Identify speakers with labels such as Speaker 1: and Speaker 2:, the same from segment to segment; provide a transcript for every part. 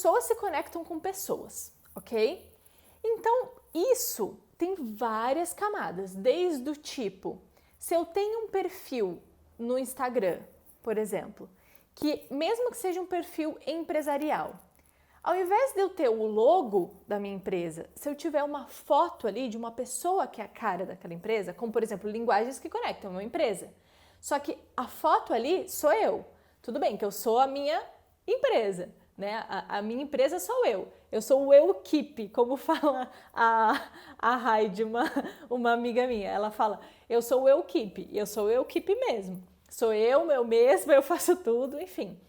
Speaker 1: pessoas se conectam com pessoas, ok? Então, isso tem várias camadas, desde o tipo, se eu tenho um perfil no Instagram, por exemplo, que mesmo que seja um perfil empresarial, ao invés de eu ter o logo da minha empresa, se eu tiver uma foto ali de uma pessoa que é a cara daquela empresa, como por exemplo, Linguagens que Conectam, uma empresa, só que a foto ali sou eu. Tudo bem que eu sou a minha empresa, né? A minha empresa sou eu. Eu sou o eu keep, como fala a Heidi, uma amiga minha. Ela fala, eu sou o eu keep, e eu sou o eu keep mesmo. Sou eu mesma, eu faço tudo, enfim.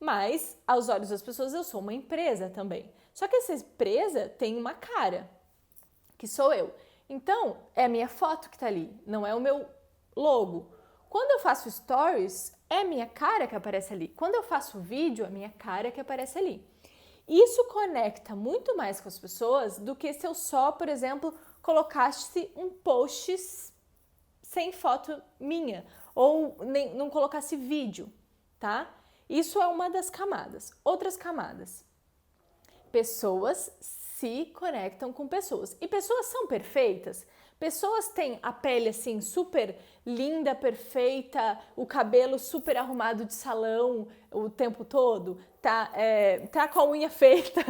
Speaker 1: Mas, aos olhos das pessoas, eu sou uma empresa também. Só que essa empresa tem uma cara, que sou eu. Então, é a minha foto que tá ali, não é o meu logo. Quando eu faço stories, é a minha cara que aparece ali. Quando eu faço vídeo, é a minha cara que aparece ali. Isso conecta muito mais com as pessoas do que se eu só, por exemplo, colocasse um post sem foto minha ou nem, não colocasse vídeo, tá? Isso é uma das camadas. Outras camadas. Pessoas se conectam com pessoas. E pessoas são perfeitas? Pessoas têm a pele assim super linda, perfeita, o cabelo super arrumado de salão o tempo todo, tá com a unha feita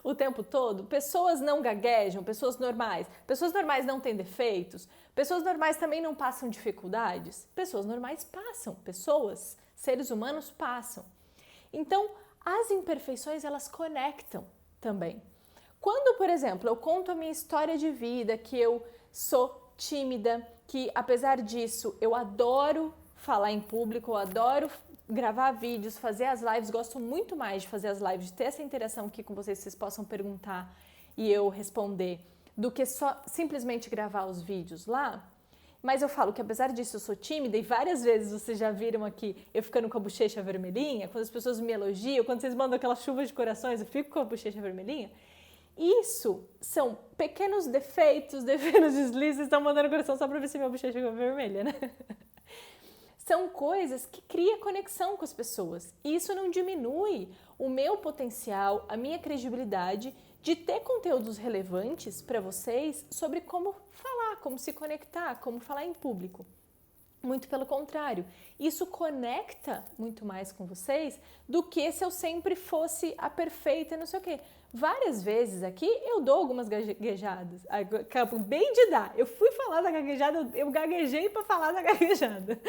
Speaker 1: o tempo todo. Pessoas não gaguejam, pessoas normais. Pessoas normais não têm defeitos. Pessoas normais também não passam dificuldades. Pessoas normais passam. Pessoas, seres humanos passam. Então, as imperfeições elas conectam também. Quando, por exemplo, eu conto a minha história de vida, que eu sou tímida, que apesar disso eu adoro falar em público, eu adoro gravar vídeos, fazer as lives, gosto muito mais de fazer as lives, de ter essa interação aqui com vocês, vocês possam perguntar e eu responder, do que só simplesmente gravar os vídeos lá. Mas eu falo que apesar disso eu sou tímida e várias vezes vocês já viram aqui eu ficando com a bochecha vermelhinha, quando as pessoas me elogiam, quando vocês mandam aquela chuva de corações, eu fico com a bochecha vermelhinha. Isso são pequenos defeitos, deslizes, estão mandando coração só para ver se minha bochecha é vermelha, né? São coisas que criam conexão com as pessoas. E isso não diminui o meu potencial, a minha credibilidade de ter conteúdos relevantes para vocês sobre como falar, como se conectar, como falar em público. Muito pelo contrário, isso conecta muito mais com vocês do que se eu sempre fosse a perfeita e não sei o quê. Várias vezes aqui eu dou algumas gaguejadas, acabei de dar, eu fui falar da gaguejada, eu gaguejei para falar da gaguejada.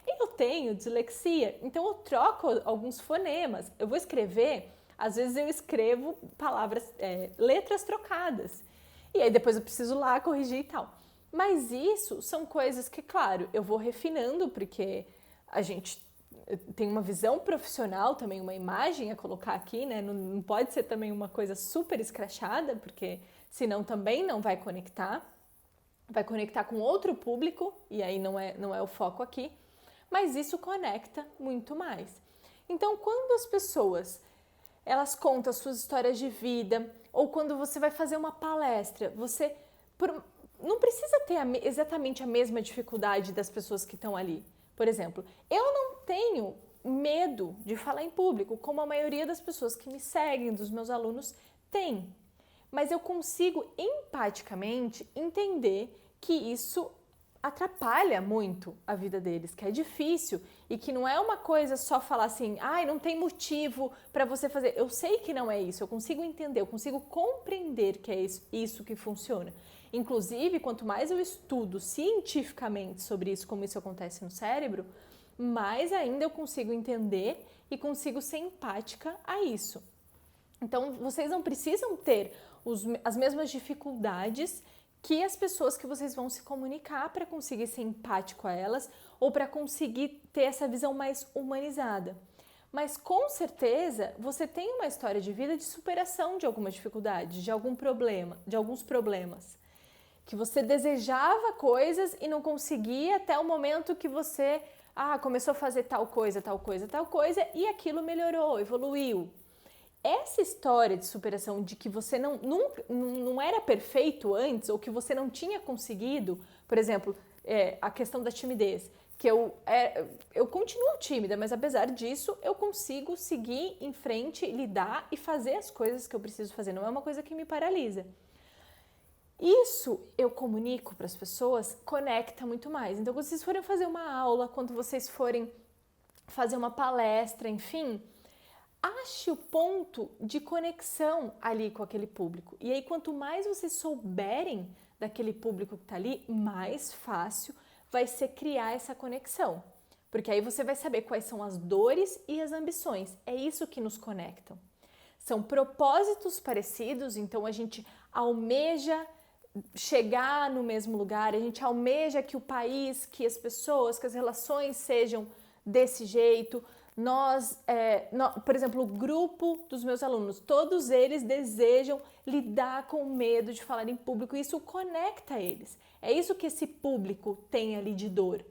Speaker 1: Eu tenho dislexia, então eu troco alguns fonemas, eu vou escrever, às vezes eu escrevo palavras, letras trocadas, e aí depois eu preciso lá corrigir e tal. Mas isso são coisas que, claro, eu vou refinando, porque a gente tem uma visão profissional também, uma imagem a colocar aqui, né? Não pode ser também uma coisa super escrachada, porque senão também não vai conectar com outro público, e aí não é o foco aqui, mas isso conecta muito mais. Então, quando as pessoas elas contam as suas histórias de vida, ou quando você vai fazer uma palestra, você não precisa ter exatamente a mesma dificuldade das pessoas que estão ali. Por exemplo, eu não tenho medo de falar em público, como a maioria das pessoas que me seguem, dos meus alunos, tem. Mas eu consigo empaticamente entender que isso atrapalha muito a vida deles, que é difícil e que não é uma coisa só falar assim, não tem motivo para você fazer. Eu sei que não é isso, eu consigo entender, eu consigo compreender que é isso que funciona. Inclusive, quanto mais eu estudo cientificamente sobre isso, como isso acontece no cérebro, mais ainda eu consigo entender e consigo ser empática a isso. Então, vocês não precisam ter as mesmas dificuldades que as pessoas que vocês vão se comunicar para conseguir ser empático a elas ou para conseguir ter essa visão mais humanizada. Mas com certeza você tem uma história de vida de superação de alguma dificuldade, de algum problema, de alguns problemas. Que você desejava coisas e não conseguia até o momento que você começou a fazer tal coisa e aquilo melhorou, evoluiu. Essa história de superação de que você não era perfeito antes ou que você não tinha conseguido, por exemplo, a questão da timidez, que eu continuo tímida, mas apesar disso, eu consigo seguir em frente, lidar e fazer as coisas que eu preciso fazer. Não é uma coisa que me paralisa. Isso eu comunico para as pessoas, conecta muito mais. Então, quando vocês forem fazer uma aula, quando vocês forem fazer uma palestra, enfim, ache o ponto de conexão ali com aquele público. E aí, quanto mais vocês souberem daquele público que está ali, mais fácil vai ser criar essa conexão. Porque aí você vai saber quais são as dores e as ambições. É isso que nos conectam. São propósitos parecidos, então a gente almeja chegar no mesmo lugar, a gente almeja que o país, que as pessoas, que as relações sejam desse jeito. Por exemplo, o grupo dos meus alunos, todos eles desejam lidar com o medo de falar em público, e isso conecta eles. É isso que esse público tem ali de dor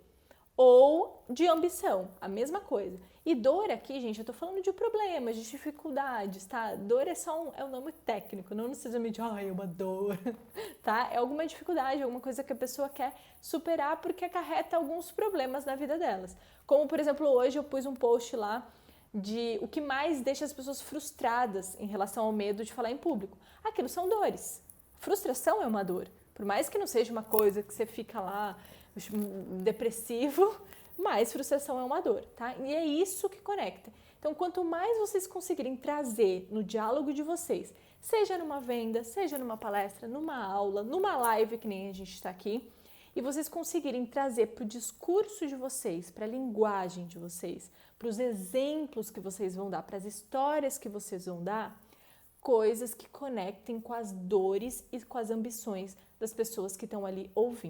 Speaker 1: ou de ambição, a mesma coisa. E dor aqui, gente, eu tô falando de problemas, de dificuldades, tá? Dor é só um nome técnico, não necessariamente, é uma dor, tá? É alguma dificuldade, alguma coisa que a pessoa quer superar porque acarreta alguns problemas na vida delas. Como, por exemplo, hoje eu pus um post lá de o que mais deixa as pessoas frustradas em relação ao medo de falar em público. Aquilo são dores. Frustração é uma dor. Por mais que não seja uma coisa que você fica lá depressivo, mas frustração é uma dor, tá? E é isso que conecta. Então, quanto mais vocês conseguirem trazer no diálogo de vocês, seja numa venda, seja numa palestra, numa aula, numa live, que nem a gente está aqui, e vocês conseguirem trazer para o discurso de vocês, para a linguagem de vocês, para os exemplos que vocês vão dar, para as histórias que vocês vão dar, coisas que conectem com as dores e com as ambições das pessoas que estão ali ouvindo.